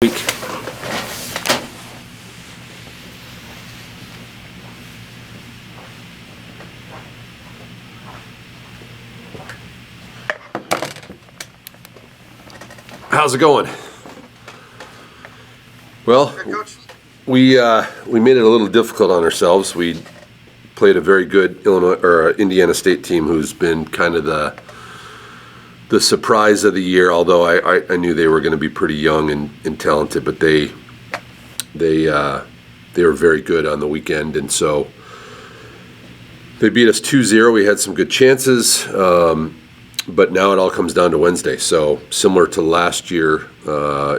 Week. How's it going? Well, we made it a little difficult on ourselves. We played a very good Indiana State team who's been kind of the surprise of the year, although I knew they were going to be pretty young and talented, but they were very good on the weekend, and so they beat us 2-0. We had some good chances, but now it all comes down to Wednesday. So similar to last year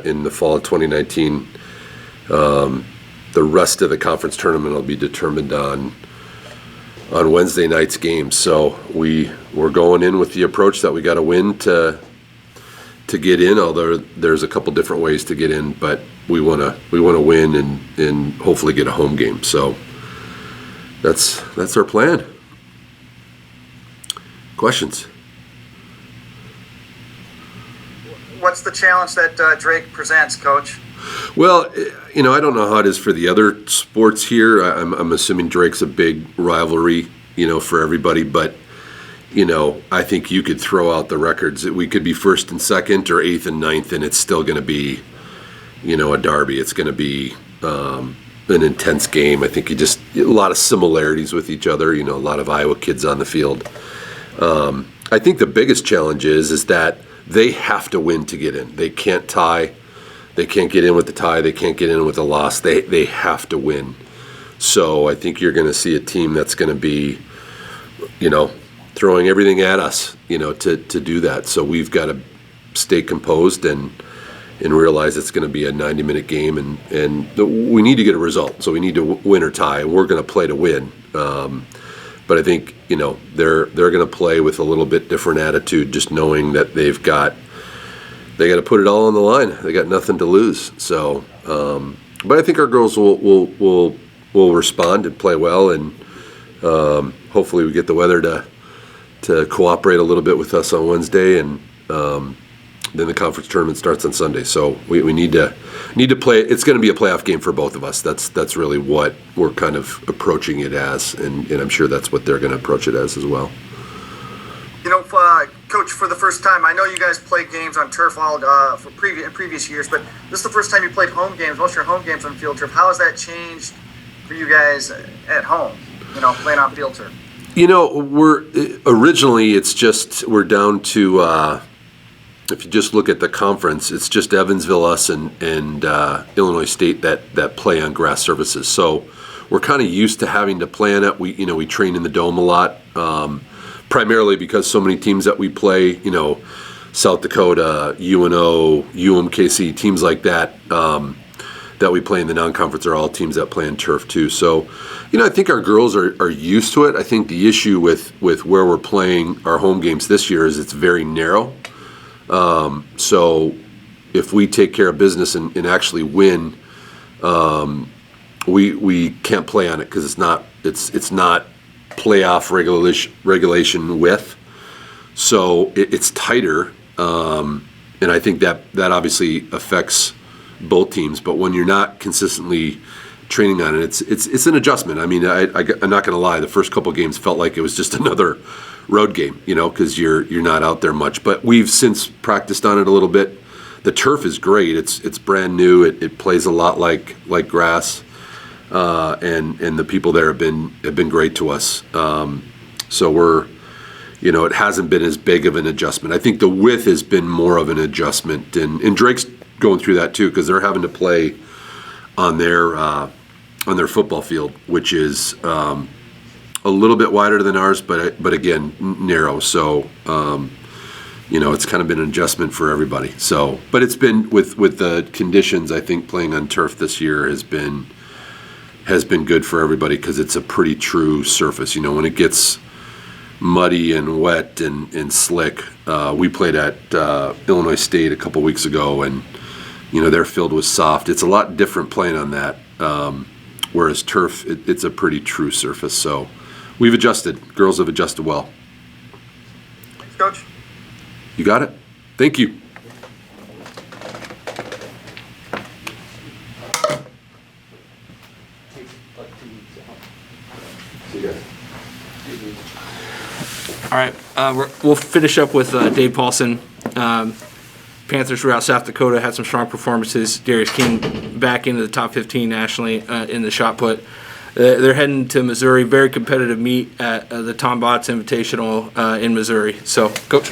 in the fall of 2019, the rest of the conference tournament will be determined on Wednesday night's games. So we're going in with the approach that we got to win to get in, although there's a couple different ways to get in, but we want to win and hopefully get a home game. So that's our plan. Questions? What's the challenge that Drake presents, Coach? Well, I don't know how it is for the other sports here. I'm assuming Drake's a big rivalry, for everybody. But, I think you could throw out the records. We could be first and second or eighth and ninth, and it's still going to be, a derby. It's going to be an intense game. I think a lot of similarities with each other. A lot of Iowa kids on the field. I think the biggest challenge is that they have to win to get in. They can't tie. They can't get in with the tie. They can't get in with the loss. They have to win. So I think you're going to see a team that's going to be, throwing everything at us, to do that. So we've got to stay composed and realize it's going to be a 90-minute game, and we need to get a result. So we need to win or tie, and we're going to play to win. But I think they're going to play with a little bit different attitude, just knowing that they got to put it all on the line. They got nothing to lose. So, but I think our girls will respond and play well, and hopefully we get the weather to cooperate a little bit with us on Wednesday, and then the conference tournament starts on Sunday. So we need to play. It's going to be a playoff game for both of us. That's really what we're kind of approaching it as, and I'm sure that's what they're going to approach it as well. Coach, for the first time, I know you guys played games on turf in previous years, but this is the first time you played home games. Most of your home games on field turf. How has that changed for you guys at home? Playing on field turf. We're down to if you just look at the conference, it's just Evansville, us, and Illinois State that play on grass surfaces. So we're kind of used to having to play on it. We train in the dome a lot. Primarily because so many teams that we play, South Dakota, UNO, UMKC, teams like that, that we play in the non-conference are all teams that play on turf too. So, I think our girls are used to it. I think the issue with where we're playing our home games this year is it's very narrow. So if we take care of business and actually win, we can't play on it because it's not playoff regulation width, so it's tighter, and I think that obviously affects both teams. But when you're not consistently training on it, it's an adjustment. I mean, I'm not going to lie. The first couple games felt like it was just another road game, because you're not out there much. But we've since practiced on it a little bit. The turf is great. It's brand new. It plays a lot like grass. And the people there have been great to us. So we're, it hasn't been as big of an adjustment. I think the width has been more of an adjustment, and Drake's going through that too, because they're having to play on their football field, which is a little bit wider than ours, but again narrow. So it's kind of been an adjustment for everybody. So, but it's been with the conditions. I think playing on turf this year has been good for everybody because it's a pretty true surface. When it gets muddy and wet and slick, we played at Illinois State a couple weeks ago, and their field was soft. It's a lot different playing on that, whereas turf, it's a pretty true surface. So we've adjusted. Girls have adjusted well. Thanks, Coach. You got it. Thank you. All right, we'll finish up with Dave Paulson. Panthers throughout South Dakota had some strong performances. Darius King back into the top 15 nationally in the shot put. They're heading to Missouri, very competitive meet at the Tom Botts Invitational in Missouri. So, Coach.